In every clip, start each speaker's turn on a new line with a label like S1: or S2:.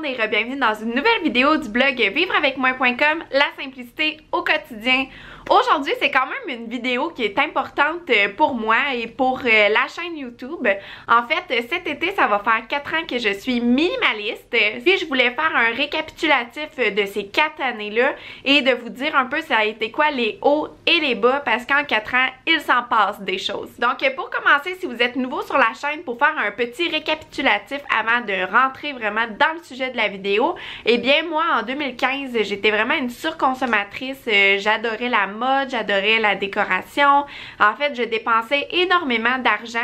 S1: monde et bienvenue dans une nouvelle vidéo du blog vivreavecmoi.com, la simplicité au quotidien. Aujourd'hui, c'est quand même une vidéo qui est importante pour moi et pour la chaîne YouTube. En fait, cet été, ça va faire 4 ans que je suis minimaliste. Puis je voulais faire un récapitulatif de ces 4 années-là et de vous dire un peu ça a été quoi les hauts et les bas parce qu'en 4 ans, il s'en passe des choses. Donc pour commencer, si vous êtes nouveau sur la chaîne, pour faire un petit récapitulatif avant de rentrer vraiment dans le sujet de la vidéo, eh bien moi en 2015, j'étais vraiment une surconsommatrice. J'adorais la mode, j'adorais la décoration. En fait, je dépensais énormément d'argent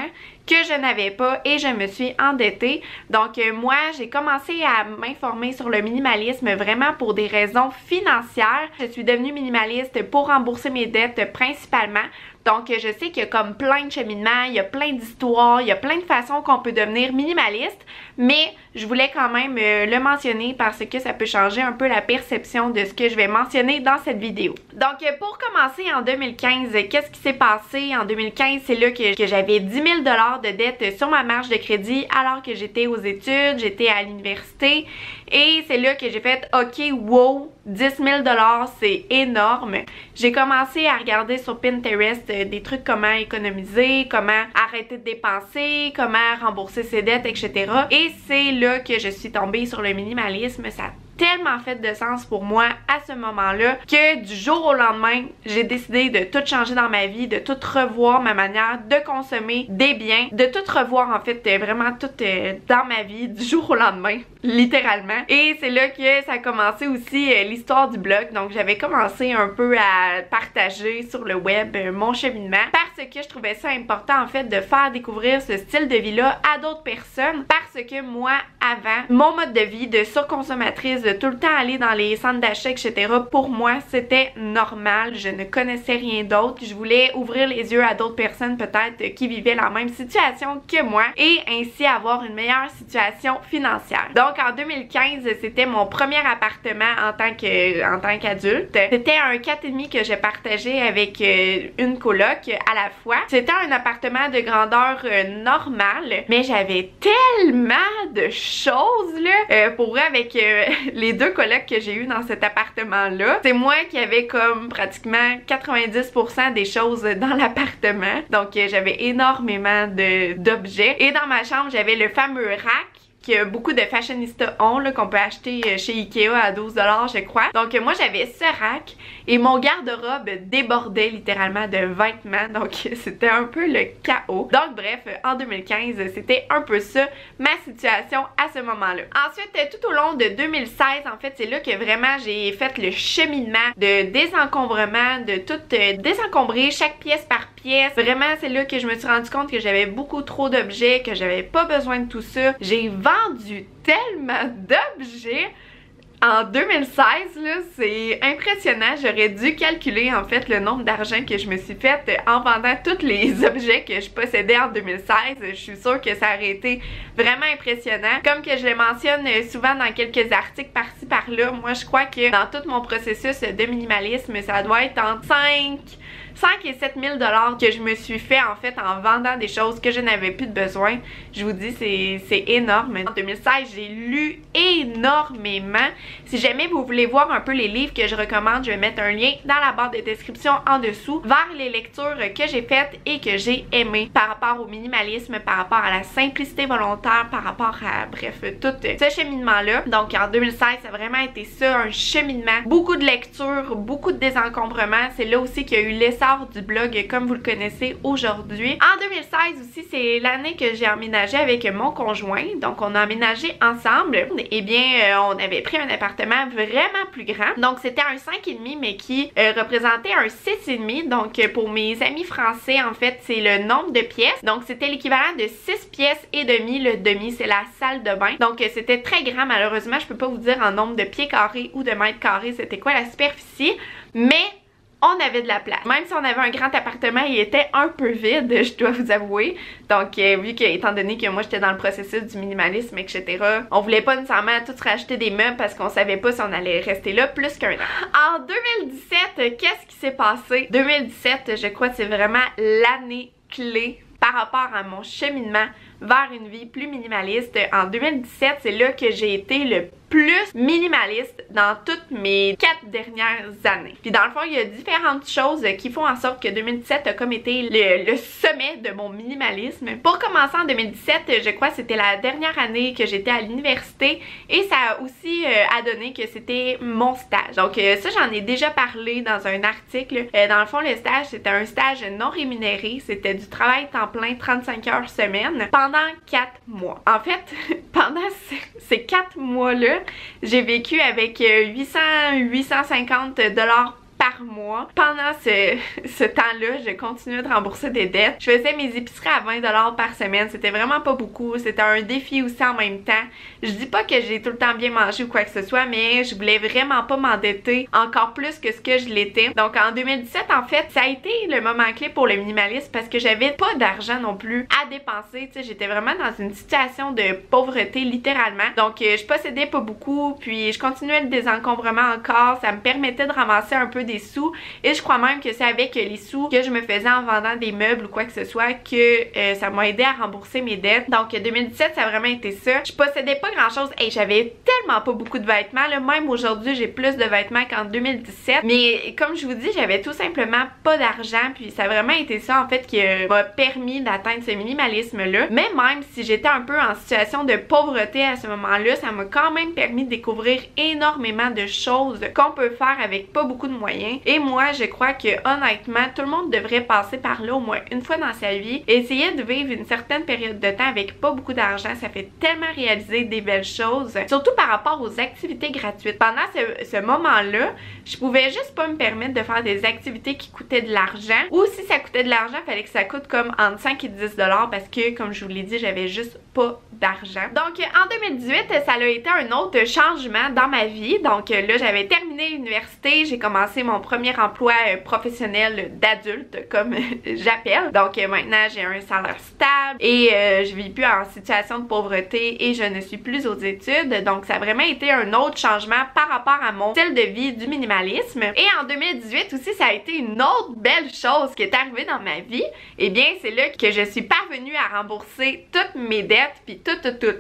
S1: que je n'avais pas et je me suis endettée. Donc moi, j'ai commencé à m'informer sur le minimalisme vraiment pour des raisons financières. Je suis devenue minimaliste pour rembourser mes dettes principalement. Donc je sais qu'il y a comme plein de cheminements, il y a plein d'histoires, il y a plein de façons qu'on peut devenir minimaliste, mais je voulais quand même le mentionner parce que ça peut changer un peu la perception de ce que je vais mentionner dans cette vidéo. Donc pour commencer en 2015, qu'est-ce qui s'est passé en 2015? C'est là que j'avais 10 000 $ de dette sur ma marge de crédit alors que j'étais aux études, j'étais à l'université et c'est là que j'ai fait ok, wow, 10 000 $, c'est énorme. J'ai commencé à regarder sur Pinterest des trucs comment économiser, comment arrêter de dépenser, comment rembourser ses dettes, etc. Et c'est là que je suis tombée sur le minimalisme. Ça a tellement fait de sens pour moi à ce moment-là que du jour au lendemain, j'ai décidé de tout changer dans ma vie, de tout revoir ma manière de consommer des biens, de tout revoir en fait vraiment tout dans ma vie du jour au lendemain, littéralement. Et c'est là que ça a commencé aussi l'histoire du blog. Donc j'avais commencé un peu à partager sur le web mon cheminement parce que je trouvais ça important en fait de faire découvrir ce style de vie-là à d'autres personnes parce que moi avant, mon mode de vie de surconsommatrice, de tout le temps aller dans les centres d'achat, etc. Pour moi, c'était normal. Je ne connaissais rien d'autre. Je voulais ouvrir les yeux à d'autres personnes peut-être qui vivaient la même situation que moi et ainsi avoir une meilleure situation financière. Donc en 2015, c'était mon premier appartement en tant qu'adulte. C'était un 4,5 que j'ai partagé avec une coloc à la fois. C'était un appartement de grandeur normale, mais j'avais tellement de choses là. Pour vrai, avec les 2 colocs que j'ai eu dans cet appartement-là, c'est moi qui avais comme pratiquement 90% des choses dans l'appartement. Donc j'avais énormément d'objets. Et dans ma chambre, j'avais le fameux rack que beaucoup de fashionistas ont, qu'on peut acheter chez Ikea à 12 $, je crois. Donc moi j'avais ce rack et mon garde-robe débordait littéralement de vêtements, donc c'était un peu le chaos. Donc bref, en 2015, c'était un peu ça ma situation à ce moment-là. Ensuite, tout au long de 2016, en fait, c'est là que vraiment j'ai fait le cheminement de désencombrement, de tout désencombrer chaque pièce par pièce. Vraiment, c'est là que je me suis rendu compte que j'avais beaucoup trop d'objets, que j'avais pas besoin de tout ça. J'ai vendu tellement d'objets en 2016, là, c'est impressionnant. J'aurais dû calculer en fait le nombre d'argent que je me suis fait en vendant tous les objets que je possédais en 2016. Je suis sûre que ça aurait été vraiment impressionnant. Comme que je le mentionne souvent dans quelques articles par-ci par-là, moi je crois que dans tout mon processus de minimalisme, ça doit être entre 5 et 7 000 $ que je me suis fait en fait en vendant des choses que je n'avais plus de besoin. Je vous dis, c'est énorme. En 2016, j'ai lu énormément. Si jamais vous voulez voir un peu les livres que je recommande, je vais mettre un lien dans la barre de description en dessous vers les lectures que j'ai faites et que j'ai aimées par rapport au minimalisme, par rapport à la simplicité volontaire, par rapport à, bref, tout ce cheminement-là. Donc en 2016, ça a vraiment été ça, un cheminement. Beaucoup de lectures, beaucoup de désencombrement. C'est là aussi qu'il y a eu l'essor du blog comme vous le connaissez aujourd'hui. En 2016 aussi, c'est l'année que j'ai emménagé avec mon conjoint. Donc on a emménagé ensemble. Eh bien, on avait pris un appartement vraiment plus grand. Donc c'était un 5,5 mais qui représentait un 6,5. Donc pour mes amis français, en fait, c'est le nombre de pièces. Donc c'était l'équivalent de 6 pièces et demi. Le demi, c'est la salle de bain. Donc c'était très grand. Malheureusement, je peux pas vous dire en nombre de pieds carrés ou de mètres carrés c'était quoi la superficie. Mais on avait de la place. Même si on avait un grand appartement, il était un peu vide, je dois vous avouer. Donc, vu que, étant donné que moi, j'étais dans le processus du minimalisme, etc., on voulait pas nécessairement tous racheter des meubles parce qu'on savait pas si on allait rester là plus qu'1 an. En 2017, qu'est-ce qui s'est passé? 2017, je crois que c'est vraiment l'année clé par rapport à mon cheminement vers une vie plus minimaliste. En 2017, c'est là que j'ai été le plus minimaliste dans toutes mes 4 dernières années. Puis dans le fond, il y a différentes choses qui font en sorte que 2017 a comme été le sommet de mon minimalisme. Pour commencer en 2017, je crois que c'était la dernière année que j'étais à l'université et ça a aussi donné que c'était mon stage. Donc ça, j'en ai déjà parlé dans un article. Dans le fond, le stage, c'était un stage non rémunéré. C'était du travail temps plein, 35 heures semaine, pendant 4 mois. En fait, pendant ces 4 mois-là, j'ai vécu avec 850 $ par mois. Pendant ce temps-là, je continuais de rembourser des dettes. Je faisais mes épiceries à 20 $ par semaine. C'était vraiment pas beaucoup. C'était un défi aussi en même temps. Je dis pas que j'ai tout le temps bien mangé ou quoi que ce soit, mais je voulais vraiment pas m'endetter encore plus que ce que je l'étais. Donc en 2017, en fait, ça a été le moment clé pour le minimalisme parce que j'avais pas d'argent non plus à dépenser. Tu sais, j'étais vraiment dans une situation de pauvreté littéralement. Donc je possédais pas beaucoup, puis je continuais le désencombrement encore. Ça me permettait de ramasser un peu des sous et je crois même que c'est avec les sous que je me faisais en vendant des meubles ou quoi que ce soit que ça m'a aidé à rembourser mes dettes. Donc 2017, ça a vraiment été ça. Je possédais pas grand chose. Hey, j'avais tellement pas beaucoup de vêtements là. Même aujourd'hui, j'ai plus de vêtements qu'en 2017. Mais comme je vous dis, j'avais tout simplement pas d'argent. Puis ça a vraiment été ça en fait qui m'a permis d'atteindre ce minimalisme là. Mais même si j'étais un peu en situation de pauvreté à ce moment-là, ça m'a quand même permis de découvrir énormément de choses qu'on peut faire avec pas beaucoup de moyens. Et moi, je crois que honnêtement, tout le monde devrait passer par là au moins une fois dans sa vie. Essayer de vivre une certaine période de temps avec pas beaucoup d'argent, ça fait tellement réaliser des belles choses. Surtout par rapport aux activités gratuites. Pendant ce moment-là, je pouvais juste pas me permettre de faire des activités qui coûtaient de l'argent. Ou si ça coûtait de l'argent, il fallait que ça coûte comme entre 5 et 10 $ parce que, comme je vous l'ai dit, j'avais juste pas d'argent. Donc en 2018, ça a été un autre changement dans ma vie. Donc là, j'avais terminé l'université, j'ai commencé mon premier emploi professionnel d'adulte, comme j'appelle. Donc maintenant, j'ai un salaire stable et je vis plus en situation de pauvreté et je ne suis plus aux études. Donc ça a vraiment été un autre changement par rapport à mon style de vie du minimalisme. Et en 2018 aussi, ça a été une autre belle chose qui est arrivée dans ma vie. Et bien, c'est là que je suis parvenue à rembourser toutes mes dettes, puis toutes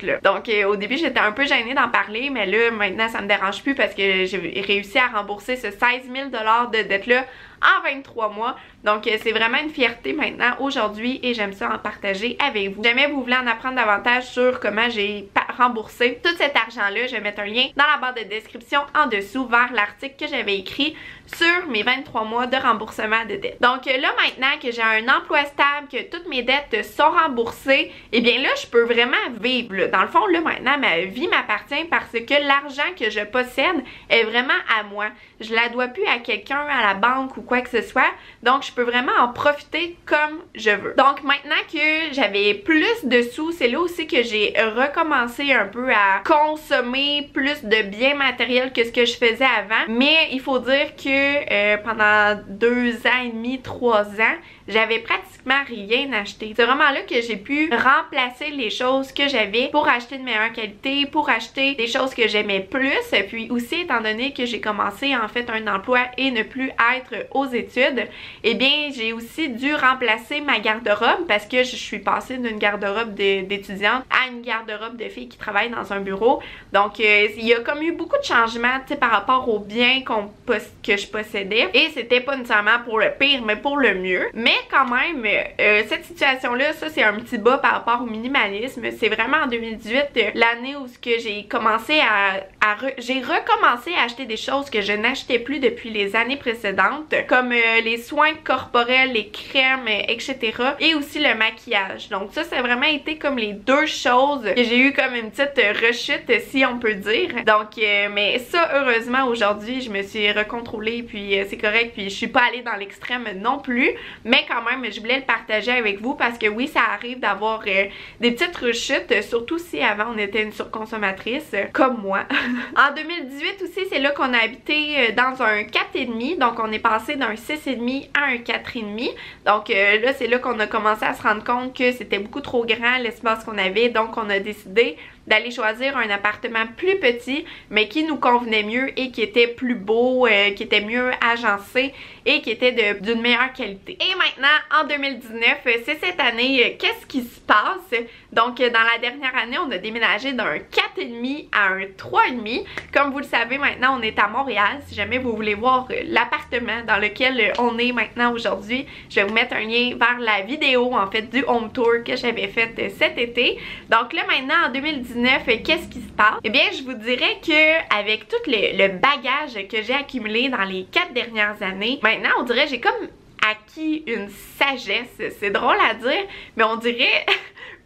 S1: là. Donc au début, j'étais un peu gênée d'en parler, mais là, maintenant, ça me dérange plus parce que j'ai réussi à rembourser ce 16 000 $ de dette-là en 23 mois. Donc c'est vraiment une fierté maintenant aujourd'hui et j'aime ça en partager avec vous. Si jamais vous voulez en apprendre davantage sur comment j'ai remboursé tout cet argent-là, je vais mettre un lien dans la barre de description en dessous vers l'article que j'avais écrit sur mes 23 mois de remboursement de dette. Donc là, maintenant que j'ai un emploi stable, que toutes mes dettes sont remboursées, et bien là, je peux vraiment vivre. Là. Dans le fond, là, maintenant, ma vie m'appartient parce que l'argent que je possède est vraiment à moi. Je la dois plus à quelqu'un, à la banque ou quoi que ce soit. Donc, je peux vraiment en profiter comme je veux. Donc, maintenant que j'avais plus de sous, c'est là aussi que j'ai recommencé un peu à consommer plus de biens matériels que ce que je faisais avant. Mais il faut dire que pendant 2 ans et demi, 3 ans, j'avais pratiquement rien acheté. C'est vraiment là que j'ai pu remplacer les choses que j'avais pour acheter de meilleure qualité, pour acheter des choses que j'aimais plus. Puis aussi, étant donné que j'ai commencé en fait un emploi et ne plus être aux études, eh bien j'ai aussi dû remplacer ma garde-robe parce que je suis passée d'une garde-robe d'étudiante à une garde-robe de fille qui travaille dans un bureau. Donc il y a comme eu beaucoup de changements par rapport aux biens que je possédais. Et c'était pas nécessairement pour le pire, mais pour le mieux. Mais quand même, cette situation-là, ça c'est un petit bas par rapport au minimalisme. C'est vraiment en 2018, l'année où j'ai commencé j'ai recommencé à acheter des choses que je n'achetais plus depuis les années précédentes, comme les soins corporels, les crèmes, etc. Et aussi le maquillage. Donc ça, a vraiment été comme les 2 choses que j'ai eu comme une petite rechute, si on peut dire. Donc, mais ça, heureusement, aujourd'hui, je me suis recontrôlée, puis c'est correct, puis je suis pas allée dans l'extrême non plus. Mais quand même, je voulais le partager avec vous parce que oui, ça arrive d'avoir des petites rechutes, surtout si avant on était une surconsommatrice, comme moi. En 2018 aussi, c'est là qu'on a habité dans un 4,5, donc on est passé d'un 6,5 à un 4,5. Donc là, c'est là qu'on a commencé à se rendre compte que c'était beaucoup trop grand l'espace qu'on avait, donc on a décidé d'aller choisir un appartement plus petit, mais qui nous convenait mieux et qui était plus beau, qui était mieux agencé et qui était d'une meilleure qualité. Et maintenant, en 2019, c'est cette année, qu'est-ce qui se passe? Donc, dans la dernière année, on a déménagé d'un 4,5 à un 3,5. demi. Comme vous le savez, maintenant on est à Montréal. Si jamais vous voulez voir l'appartement dans lequel on est maintenant aujourd'hui, je vais vous mettre un lien vers la vidéo en fait du home tour que j'avais fait cet été. Donc là maintenant en 2019, qu'est-ce qui se passe? Eh bien je vous dirais que avec tout le bagage que j'ai accumulé dans les 4 dernières années, maintenant on dirait j'ai comme acquis une sagesse. C'est drôle à dire, mais on dirait...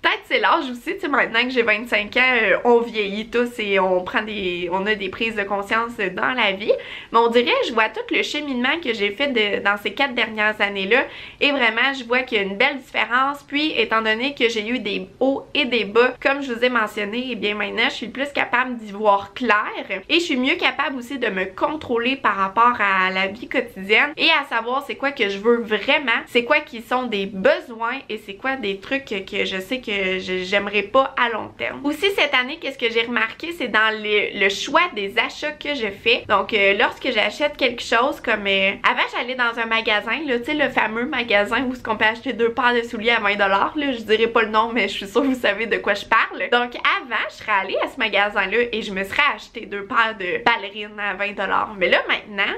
S1: Peut-être c'est l'âge aussi, tu sais, maintenant que j'ai 25 ans, on vieillit tous et on a des prises de conscience dans la vie. Mais on dirait, je vois tout le cheminement que j'ai fait dans ces 4 dernières années-là et vraiment, je vois qu'il y a une belle différence. Puis, étant donné que j'ai eu des hauts et des bas, comme je vous ai mentionné, et bien maintenant, je suis plus capable d'y voir clair et je suis mieux capable aussi de me contrôler par rapport à la vie quotidienne et à savoir c'est quoi que je veux vraiment, c'est quoi qui sont des besoins et c'est quoi des trucs que je sais que j'aimerais pas à long terme. Aussi cette année, qu'est-ce que j'ai remarqué, c'est dans le choix des achats que je fais. Donc lorsque j'achète quelque chose comme avant j'allais dans un magasin là, tu sais le fameux magasin où on peut acheter 2 paires de souliers à 20 $, là, je dirais pas le nom mais je suis sûre que vous savez de quoi je parle. Donc avant je serais allée à ce magasin là et je me serais acheté 2 paires de ballerines à 20 $. Mais là maintenant,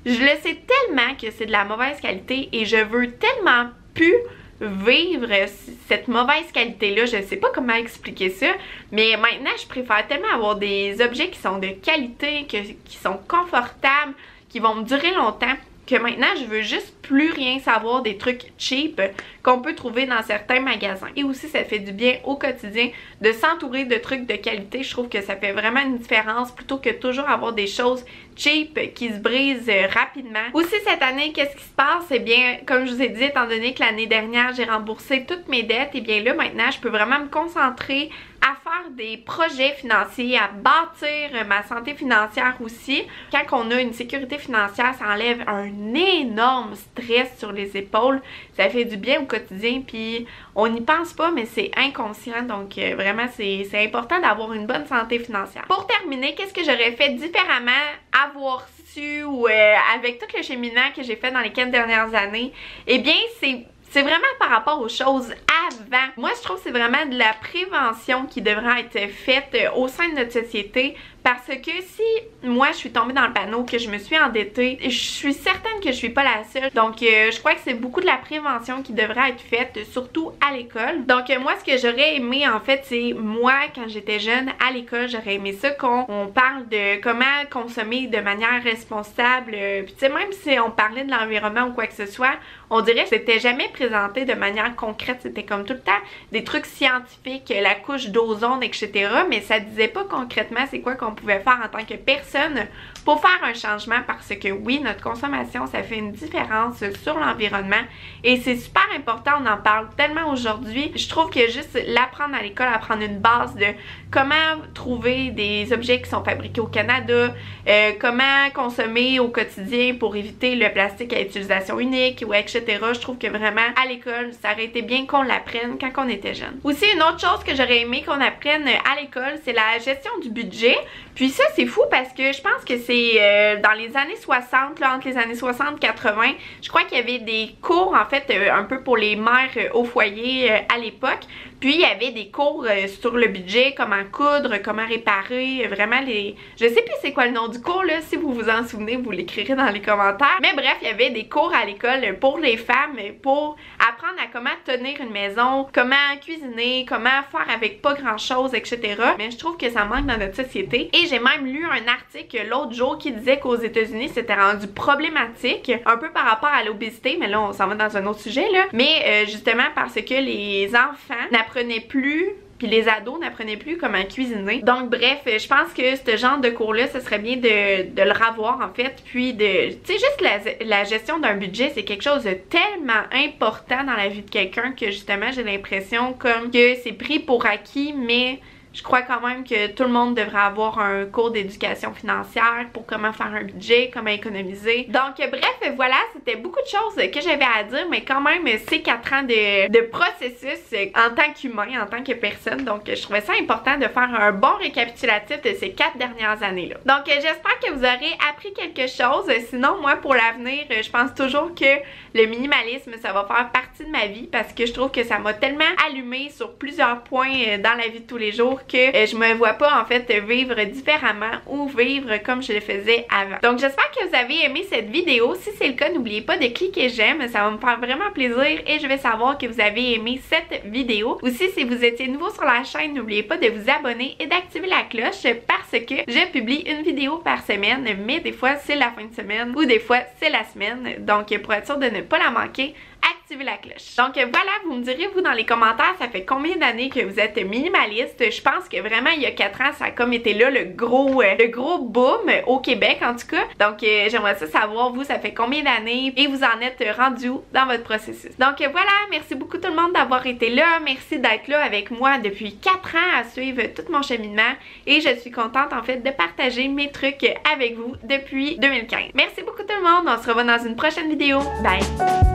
S1: je le sais tellement que c'est de la mauvaise qualité et je veux tellement plus vivre cette mauvaise qualité-là. Je sais pas comment expliquer ça, mais maintenant, je préfère tellement avoir des objets qui sont de qualité, qui sont confortables, qui vont me durer longtemps, que maintenant, je veux juste plus rien savoir des trucs cheap qu'on peut trouver dans certains magasins. Et aussi, ça fait du bien au quotidien de s'entourer de trucs de qualité. Je trouve que ça fait vraiment une différence plutôt que toujours avoir des choses cheap qui se brisent rapidement. Aussi, cette année, qu'est-ce qui se passe? Eh bien, comme je vous ai dit, étant donné que l'année dernière, j'ai remboursé toutes mes dettes, et bien là, maintenant, je peux vraiment me concentrer à faire des projets financiers, à bâtir ma santé financière aussi. Quand on a une sécurité financière, ça enlève un énorme stress sur les épaules. Ça fait du bien au quotidien, puis on n'y pense pas, mais c'est inconscient. Donc vraiment, c'est important d'avoir une bonne santé financière. Pour terminer, qu'est-ce que j'aurais fait différemment, avoir su ou avec tout le cheminement que j'ai fait dans les 4 dernières années? Eh bien, c'est vraiment par rapport aux choses avant. Moi, je trouve que c'est vraiment de la prévention qui devrait être faite au sein de notre société. Parce que si moi je suis tombée dans le panneau, que je me suis endettée, je suis certaine que je suis pas la seule. Donc je crois que c'est beaucoup de la prévention qui devrait être faite, surtout à l'école. Donc moi ce que j'aurais aimé en fait, c'est moi quand j'étais jeune à l'école, j'aurais aimé ça qu'on parle de comment consommer de manière responsable. Puis tu sais, même si on parlait de l'environnement ou quoi que ce soit, on dirait que c'était jamais présenté de manière concrète. C'était comme tout le temps des trucs scientifiques, la couche d'ozone, etc. Mais ça disait pas concrètement c'est quoi qu'on pouvait faire en tant que personne pour faire un changement, parce que oui, notre consommation, ça fait une différence sur l'environnement et c'est super important, on en parle tellement aujourd'hui. Je trouve que juste l'apprendre à l'école, apprendre une base de comment trouver des objets qui sont fabriqués au Canada, comment consommer au quotidien pour éviter le plastique à utilisation unique, ou etc. Je trouve que vraiment à l'école, ça aurait été bien qu'on l'apprenne quand on était jeune. Aussi, une autre chose que j'aurais aimé qu'on apprenne à l'école, c'est la gestion du budget. Puis ça, c'est fou parce que je pense que c'est dans les années 60, là, entre les années 60 et 80, je crois qu'il y avait des cours, en fait, un peu pour les mères au foyer à l'époque. Puis il y avait des cours sur le budget, comment coudre, comment réparer, vraiment les... Je sais plus c'est quoi le nom du cours, là, si vous vous en souvenez, vous l'écrirez dans les commentaires. Mais bref, il y avait des cours à l'école pour les femmes, pour apprendre à comment tenir une maison, comment cuisiner, comment faire avec pas grand chose, etc. Mais je trouve que ça manque dans notre société. Et j'ai même lu un article l'autre jour qui disait qu'aux États-Unis, c'était rendu problématique, un peu par rapport à l'obésité, mais là, on s'en va dans un autre sujet, là. Mais justement parce que les enfants n'apprenaient plus, puis les ados n'apprenaient plus comment cuisiner. Donc bref, je pense que ce genre de cours-là, ce serait bien de le revoir en fait, puis de... Tu sais, juste la gestion d'un budget, c'est quelque chose de tellement important dans la vie de quelqu'un que justement, j'ai l'impression comme que c'est pris pour acquis, mais... Je crois quand même que tout le monde devrait avoir un cours d'éducation financière pour comment faire un budget, comment économiser. Donc bref, voilà, c'était beaucoup de choses que j'avais à dire, mais quand même, c'est 4 ans de processus en tant qu'humain, en tant que personne. Donc je trouvais ça important de faire un bon récapitulatif de ces 4 dernières années-là. Donc j'espère que vous aurez appris quelque chose. Sinon, moi, pour l'avenir, je pense toujours que le minimalisme, ça va faire partie de ma vie parce que je trouve que ça m'a tellement allumé sur plusieurs points dans la vie de tous les jours pour que je me vois pas en fait vivre différemment ou vivre comme je le faisais avant. Donc j'espère que vous avez aimé cette vidéo. Si c'est le cas, n'oubliez pas de cliquer j'aime, ça va me faire vraiment plaisir et je vais savoir que vous avez aimé cette vidéo. Aussi, si vous étiez nouveau sur la chaîne, n'oubliez pas de vous abonner et d'activer la cloche parce que je publie une vidéo par semaine, mais des fois c'est la fin de semaine ou des fois c'est la semaine. Donc pour être sûr de ne pas la manquer, activez la cloche. Donc voilà, vous me direz vous dans les commentaires, ça fait combien d'années que vous êtes minimaliste? Je pense que vraiment il y a 4 ans, ça a comme été là le gros boom au Québec en tout cas. Donc j'aimerais ça savoir vous, ça fait combien d'années et vous en êtes rendu où dans votre processus. Donc voilà, merci beaucoup tout le monde d'avoir été là. Merci d'être là avec moi depuis 4 ans à suivre tout mon cheminement et je suis contente en fait de partager mes trucs avec vous depuis 2015. Merci beaucoup tout le monde, on se revoit dans une prochaine vidéo. Bye!